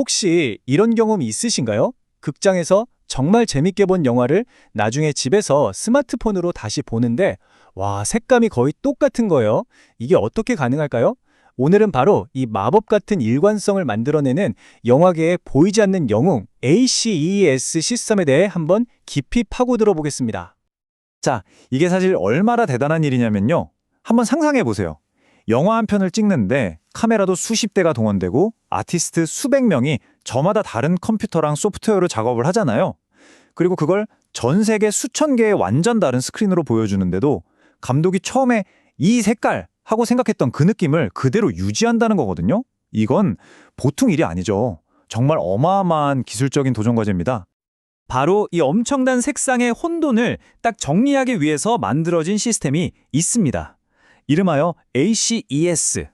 혹시 이런 경험 있으신가요? 극장에서 정말 재밌게 본 영화를 나중에 집에서 스마트폰으로 다시 보는데, 와, 색감이 거의 똑같은 거예요. 이게 어떻게 가능할까요? 오늘은 바로 이 마법 같은 일관성을 만들어내는 영화계의 보이지 않는 영웅 ACES 시스템에 대해 한번 깊이 파고들어 보겠습니다. 자, 이게 사실 얼마나 대단한 일이냐면요. 한번 상상해 보세요. 영화 한 편을 찍는데 카메라도 수십 대가 동원되고 아티스트 수백 명이 저마다 다른 컴퓨터랑 소프트웨어로 작업을 하잖아요. 그리고 그걸 전 세계 수천 개의 완전 다른 스크린으로 보여주는데도 감독이 처음에 이 색깔 하고 생각했던 그 느낌을 그대로 유지한다는 거거든요. 이건 보통 일이 아니죠. 정말 어마어마한 기술적인 도전 과제입니다. 바로 이 엄청난 색상의 혼돈을 딱 정리하기 위해서 만들어진 시스템이 있습니다. 이름하여 ACES.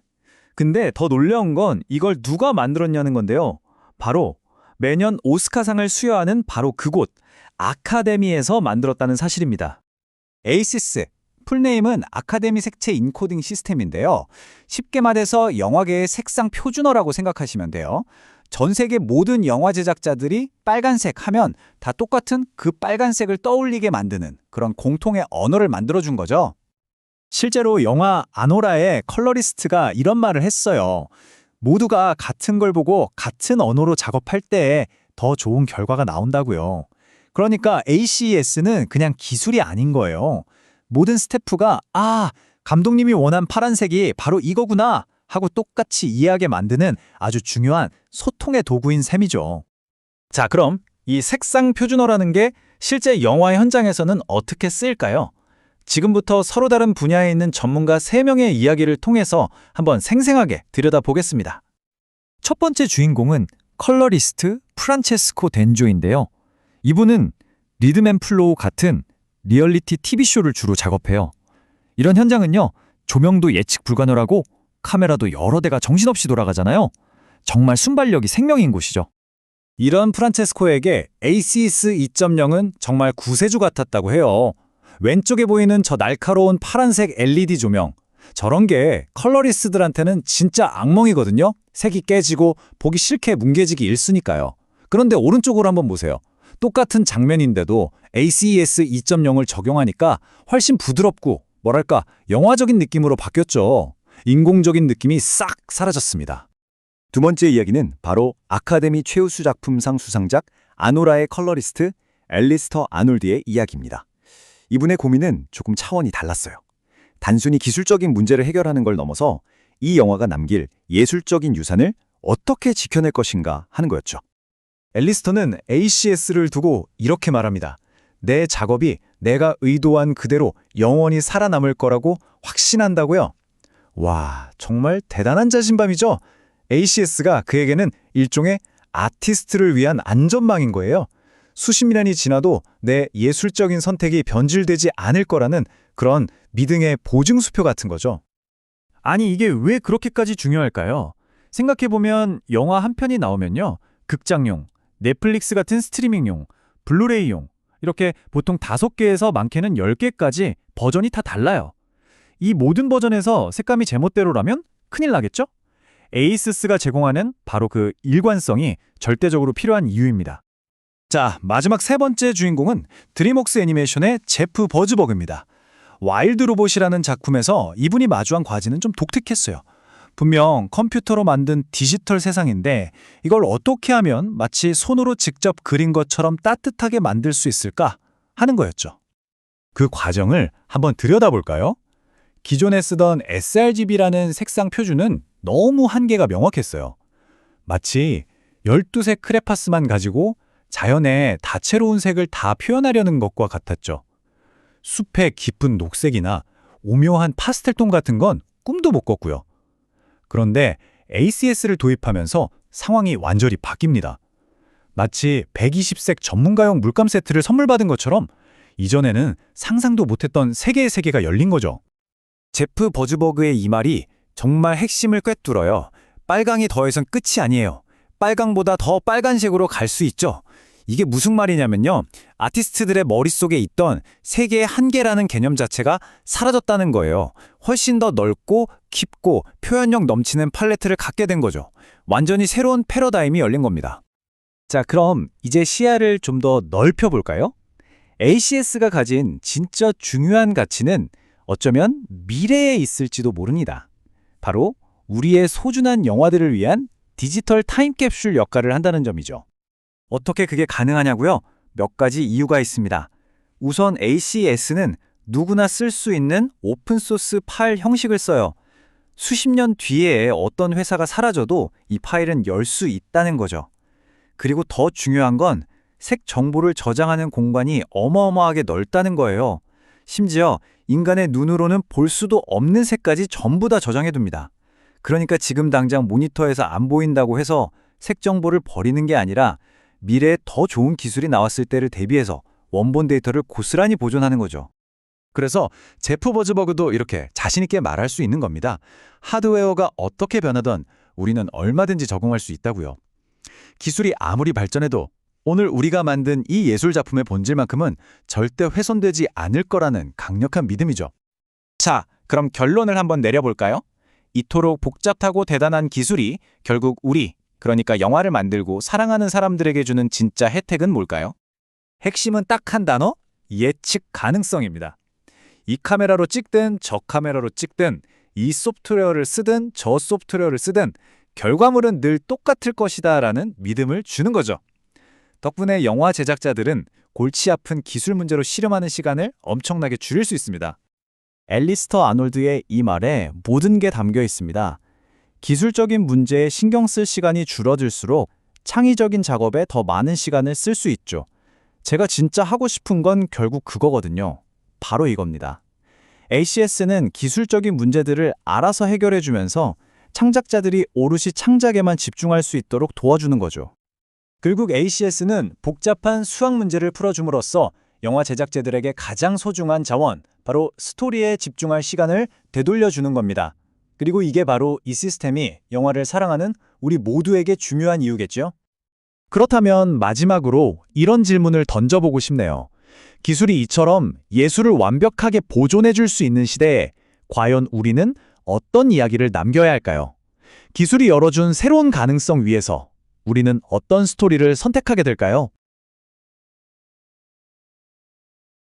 근데 더 놀라운 건 이걸 누가 만들었냐는 건데요. 바로 매년 오스카상을 수여하는 바로 그곳, 아카데미에서 만들었다는 사실입니다. ACES, 풀네임은 아카데미 색채 인코딩 시스템인데요. 쉽게 말해서 영화계의 색상 표준어라고 생각하시면 돼요. 전 세계 모든 영화 제작자들이 빨간색 하면 다 똑같은 그 빨간색을 떠올리게 만드는 그런 공통의 언어를 만들어준 거죠. 실제로 영화 아노라의 컬러리스트가 이런 말을 했어요. 모두가 같은 걸 보고 같은 언어로 작업할 때 더 좋은 결과가 나온다고요. 그러니까 ACES는 그냥 기술이 아닌 거예요. 모든 스태프가 감독님이 원한 파란색이 바로 이거구나 하고 똑같이 이해하게 만드는 아주 중요한 소통의 도구인 셈이죠. 자, 그럼 이 색상 표준어라는 게 실제 영화 현장에서는 어떻게 쓰일까요? 지금부터 서로 다른 분야에 있는 전문가 3명의 이야기를 통해서 한번 생생하게 들여다보겠습니다. 첫 번째 주인공은 컬러리스트 프란체스코 덴조인데요. 이분은 리드맨플로우 같은 리얼리티 TV쇼를 주로 작업해요. 이런 현장은요, 조명도 예측 불가능하고 카메라도 여러 대가 정신없이 돌아가잖아요. 정말 순발력이 생명인 곳이죠. 이런 프란체스코에게 ACES 2.0은 정말 구세주 같았다고 해요. 왼쪽에 보이는 저 날카로운 파란색 LED 조명. 저런 게 컬러리스트들한테는 진짜 악몽이거든요. 색이 깨지고 보기 싫게 뭉개지기 일쑤니까요. 그런데 오른쪽으로 한번 보세요. 똑같은 장면인데도 ACES 2.0을 적용하니까 훨씬 부드럽고 뭐랄까 영화적인 느낌으로 바뀌었죠. 인공적인 느낌이 싹 사라졌습니다. 두 번째 이야기는 바로 아카데미 최우수 작품상 수상작 아노라의 컬러리스트 앨리스터 아놀드의 이야기입니다. 이분의 고민은 조금 차원이 달랐어요. 단순히 기술적인 문제를 해결하는 걸 넘어서 이 영화가 남길 예술적인 유산을 어떻게 지켜낼 것인가 하는 거였죠. 앨리스터는 ACES를 두고 이렇게 말합니다. 내 작업이 내가 의도한 그대로 영원히 살아남을 거라고 확신한다고요. 와, 정말 대단한 자신감이죠. ACES가 그에게는 일종의 아티스트를 위한 안전망인 거예요. 수십 년이 지나도 내 예술적인 선택이 변질되지 않을 거라는 그런 믿음의 보증수표 같은 거죠. 아니, 이게 왜 그렇게까지 중요할까요? 생각해보면 영화 한 편이 나오면요, 극장용, 넷플릭스 같은 스트리밍용, 블루레이용 이렇게 보통 5개에서 많게는 10개까지 버전이 다 달라요. 이 모든 버전에서 색감이 제멋대로라면 큰일 나겠죠? ACES가 제공하는 바로 그 일관성이 절대적으로 필요한 이유입니다. 자, 마지막 세 번째 주인공은 드림웍스 애니메이션의 제프 버즈버그입니다. 와일드 로봇이라는 작품에서 이분이 마주한 과제는 좀 독특했어요. 분명 컴퓨터로 만든 디지털 세상인데 이걸 어떻게 하면 마치 손으로 직접 그린 것처럼 따뜻하게 만들 수 있을까 하는 거였죠. 그 과정을 한번 들여다볼까요? 기존에 쓰던 sRGB라는 색상 표준은 너무 한계가 명확했어요. 마치 12색 크레파스만 가지고 자연의 다채로운 색을 다 표현하려는 것과 같았죠. 숲의 깊은 녹색이나 오묘한 파스텔톤 같은 건 꿈도 못 꿨고요. 그런데 ACES를 도입하면서 상황이 완전히 바뀝니다. 마치 120색 전문가용 물감 세트를 선물 받은 것처럼 이전에는 상상도 못했던 세계의 세계가 열린 거죠. 제프 버즈버그의 이 말이 정말 핵심을 꿰뚫어요. 빨강이 더해선 끝이 아니에요. 빨강보다 더 빨간색으로 갈 수 있죠. 이게 무슨 말이냐면요. 아티스트들의 머릿속에 있던 세계의 한계라는 개념 자체가 사라졌다는 거예요. 훨씬 더 넓고 깊고 표현력 넘치는 팔레트를 갖게 된 거죠. 완전히 새로운 패러다임이 열린 겁니다. 자, 그럼 이제 시야를 좀 더 넓혀볼까요? ACS가 가진 진짜 중요한 가치는 어쩌면 미래에 있을지도 모릅니다. 바로 우리의 소중한 영화들을 위한 디지털 타임캡슐 역할을 한다는 점이죠. 어떻게 그게 가능하냐고요? 몇 가지 이유가 있습니다. 우선 ACS는 누구나 쓸 수 있는 오픈소스 파일 형식을 써요. 수십 년 뒤에 어떤 회사가 사라져도 이 파일은 열 수 있다는 거죠. 그리고 더 중요한 건 색 정보를 저장하는 공간이 어마어마하게 넓다는 거예요. 심지어 인간의 눈으로는 볼 수도 없는 색까지 전부 다 저장해둡니다. 그러니까 지금 당장 모니터에서 안 보인다고 해서 색 정보를 버리는 게 아니라 미래에 더 좋은 기술이 나왔을 때를 대비해서 원본 데이터를 고스란히 보존하는 거죠. 그래서 제프 버즈버그도 이렇게 자신 있게 말할 수 있는 겁니다. 하드웨어가 어떻게 변하던 우리는 얼마든지 적응할 수 있다고요. 기술이 아무리 발전해도 오늘 우리가 만든 이 예술 작품의 본질만큼은 절대 훼손되지 않을 거라는 강력한 믿음이죠. 자, 그럼 결론을 한번 내려볼까요? 이토록 복잡하고 대단한 기술이 결국 그러니까 영화를 만들고 사랑하는 사람들에게 주는 진짜 혜택은 뭘까요? 핵심은 딱 한 단어? 예측 가능성입니다. 이 카메라로 찍든 저 카메라로 찍든 이 소프트웨어를 쓰든 저 소프트웨어를 쓰든 결과물은 늘 똑같을 것이다라는 믿음을 주는 거죠. 덕분에 영화 제작자들은 골치 아픈 기술 문제로 씨름하는 시간을 엄청나게 줄일 수 있습니다. 앨리스터 아놀드의 이 말에 모든 게 담겨 있습니다. 기술적인 문제에 신경 쓸 시간이 줄어들수록 창의적인 작업에 더 많은 시간을 쓸 수 있죠. 제가 진짜 하고 싶은 건 결국 그거거든요. 바로 이겁니다. ACS는 기술적인 문제들을 알아서 해결해주면서 창작자들이 오롯이 창작에만 집중할 수 있도록 도와주는 거죠. 결국 ACS는 복잡한 수학 문제를 풀어줌으로써 영화 제작자들에게 가장 소중한 자원, 바로 스토리에 집중할 시간을 되돌려주는 겁니다. 그리고 이게 바로 이 시스템이 영화를 사랑하는 우리 모두에게 중요한 이유겠죠? 그렇다면 마지막으로 이런 질문을 던져보고 싶네요. 기술이 이처럼 예술을 완벽하게 보존해줄 수 있는 시대에 과연 우리는 어떤 이야기를 남겨야 할까요? 기술이 열어준 새로운 가능성 위에서 우리는 어떤 스토리를 선택하게 될까요?